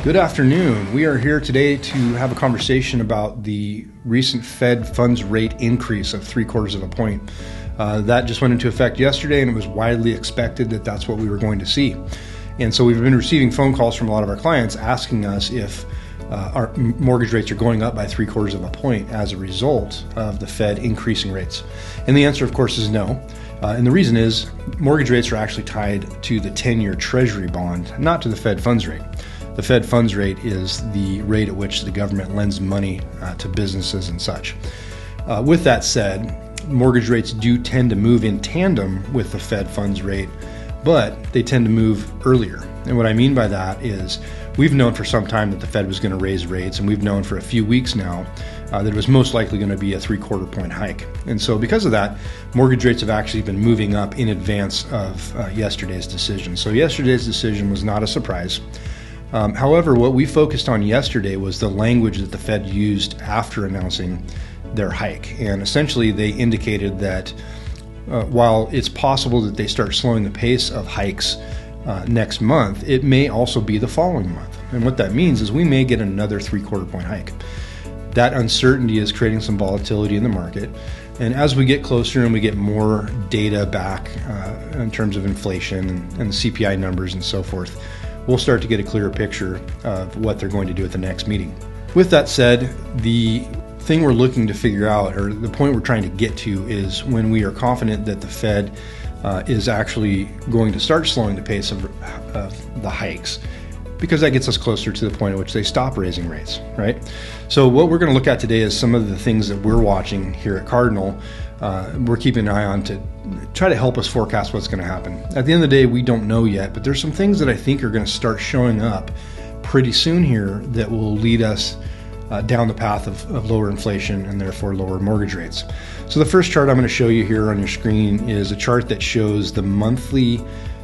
Good afternoon. We are here today to have a conversation about the recent Fed funds rate increase of 0.75 of a point. That just went into effect yesterday, and it was widely expected that that's what we were going to see. And so we've been receiving phone calls from a lot of our clients asking us if our mortgage rates are going up by 0.75 of a point as a result of the Fed increasing rates. And the answer, of course, is no. And the reason is mortgage rates are actually tied to the 10-year Treasury bond, not to the Fed funds rate. The Fed funds rate is the rate at which the government lends money to businesses and such. With that said, mortgage rates do tend to move in tandem with the Fed funds rate, but they tend to move earlier. And what I mean by that is we've known for some time that the Fed was going to raise rates, and we've known for a few weeks now that it was most likely going to be a 0.75 point hike. And so because of that, mortgage rates have actually been moving up in advance of yesterday's decision. So yesterday's decision was not a surprise. However, what we focused on yesterday was the language that the Fed used after announcing their hike. And essentially, they indicated that while it's possible that they start slowing the pace of hikes next month, it may also be the following month. And what that means is we may get another 0.75 point hike. That uncertainty is creating some volatility in the market. And as we get closer and we get more data back in terms of inflation and the CPI numbers and so forth, we'll start to get a clearer picture of what they're going to do at the next meeting. With that said, the thing we're looking to figure out, or the point we're trying to get to, is when we are confident that the Fed is actually going to start slowing the pace of the hikes, because that gets us closer to the point at which they stop raising rates, right? So what we're going to look at today is some of the things that we're watching here at Cardinal. We're keeping an eye on to try to help us forecast what's going to happen. At the end of the day, we don't know yet, but there's some things that I think are going to start showing up pretty soon here that will lead us down the path of lower inflation and therefore lower mortgage rates. So the first chart I'm going to show you here on your screen is a chart that shows the monthly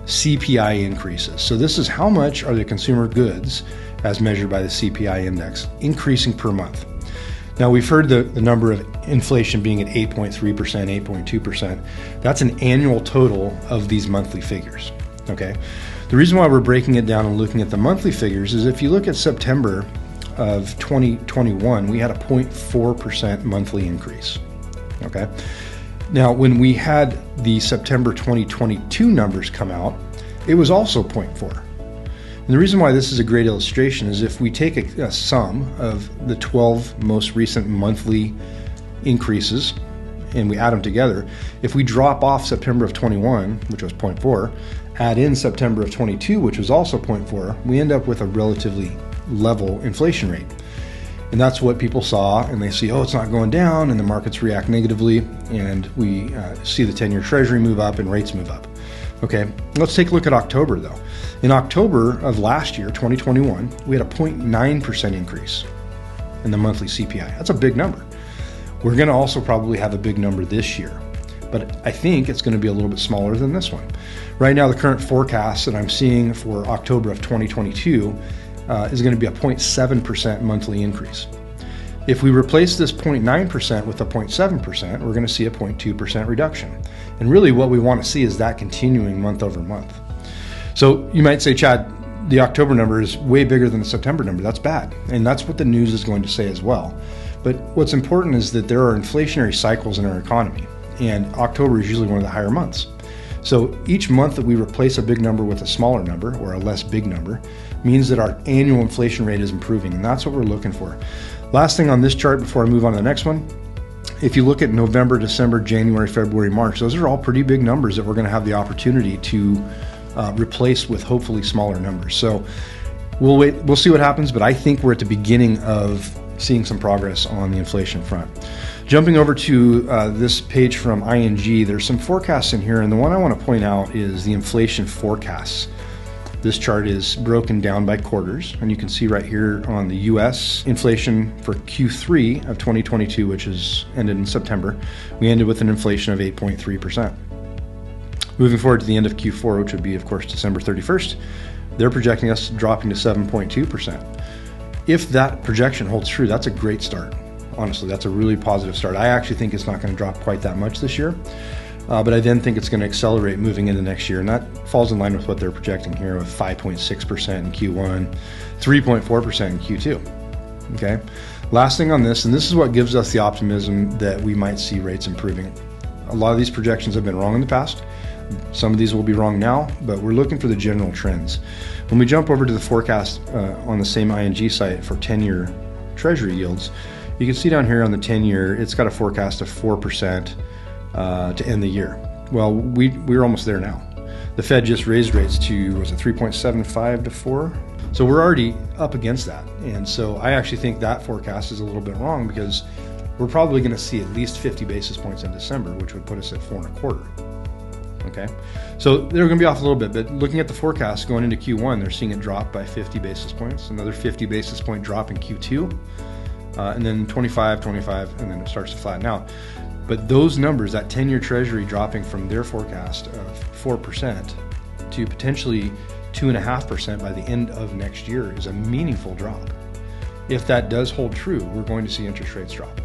CPI increases. So this is how much are the consumer goods, as measured by the CPI index, increasing per month. Now, we've heard the number of inflation being at 8.3%, 8.2%. That's an annual total of these monthly figures, okay? The reason why we're breaking it down and looking at the monthly figures is if you look at September of 2021, we had a 0.4% monthly increase, okay? Now, when we had the September 2022 numbers come out, it was also 0.4. And the reason why this is a great illustration is if we take a sum of the 12 most recent monthly increases and we add them together, if we drop off September of 21, which was 0.4, add in September of 22, which was also 0.4, we end up with a relatively level inflation rate. And that's what people saw, and they see, oh, it's not going down, and the markets react negatively, and we see the 10-year Treasury move up and rates move up. Okay, let's take a look at October, though. In October of last year, 2021, we had a 0.9% increase in the monthly CPI. That's a big number. We're going to also probably have a big number this year, but I think it's going to be a little bit smaller than this one. Right now, the current forecast that I'm seeing for October of 2022 is going to be a 0.7% monthly increase. If we replace this 0.9% with a 0.7%, we're going to see a 0.2% reduction. And really what we want to see is that continuing month over month. So you might say, Chad, the October number is way bigger than the September number. That's bad. And that's what the news is going to say as well. But what's important is that there are inflationary cycles in our economy, and October is usually one of the higher months. So each month that we replace a big number with a smaller number or a less big number means that our annual inflation rate is improving, and that's what we're looking for. Last thing on this chart before I move on to the next one, if you look at November, December, January, February, March, those are all pretty big numbers that we're going to have the opportunity to replace with hopefully smaller numbers. So we'll see what happens, but I think we're at the beginning of seeing some progress on the inflation front. Jumping over to this page from ING, there's some forecasts in here, and the one I want to point out is the inflation forecasts. This chart is broken down by quarters, and you can see right here on the US inflation for Q3 of 2022, which is ended in September, we ended with an inflation of 8.3%. Moving forward to the end of Q4, which would be, of course, December 31st, they're projecting us dropping to 7.2%. If that projection holds true, that's a great start. Honestly, that's a really positive start. I actually think it's not going to drop quite that much this year. But I then think it's going to accelerate moving into next year, and that falls in line with what they're projecting here with 5.6% in Q1, 3.4% in Q2. Okay. Last thing on this, and this is what gives us the optimism that we might see rates improving. A lot of these projections have been wrong in the past. Some of these will be wrong now, but we're looking for the general trends. When we jump over to the forecast on the same ING site for 10-year Treasury yields, you can see down here on the 10-year, it's got a forecast of 4% to end the year. Well, we're almost there now. The Fed just raised rates to, was it 3.75 to 4? So we're already up against that. And so I actually think that forecast is a little bit wrong, because we're probably going to see at least 50 basis points in December, which would put us at 4.25. Okay, so they're going to be off a little bit, but looking at the forecast going into Q1, they're seeing it drop by 50 basis points, another 50 basis point drop in Q2, and then 25, and then it starts to flatten out. But those numbers, that 10-year Treasury dropping from their forecast of 4% to potentially 2.5% by the end of next year is a meaningful drop. If that does hold true, we're going to see interest rates drop.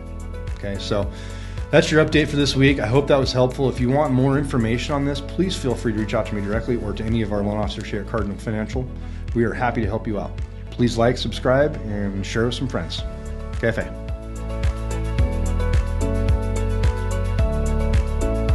Okay, so that's your update for this week. I hope that was helpful. If you want more information on this, please feel free to reach out to me directly or to any of our loan officers here at Cardinal Financial. We are happy to help you out. Please like, subscribe, and share with some friends. KFA.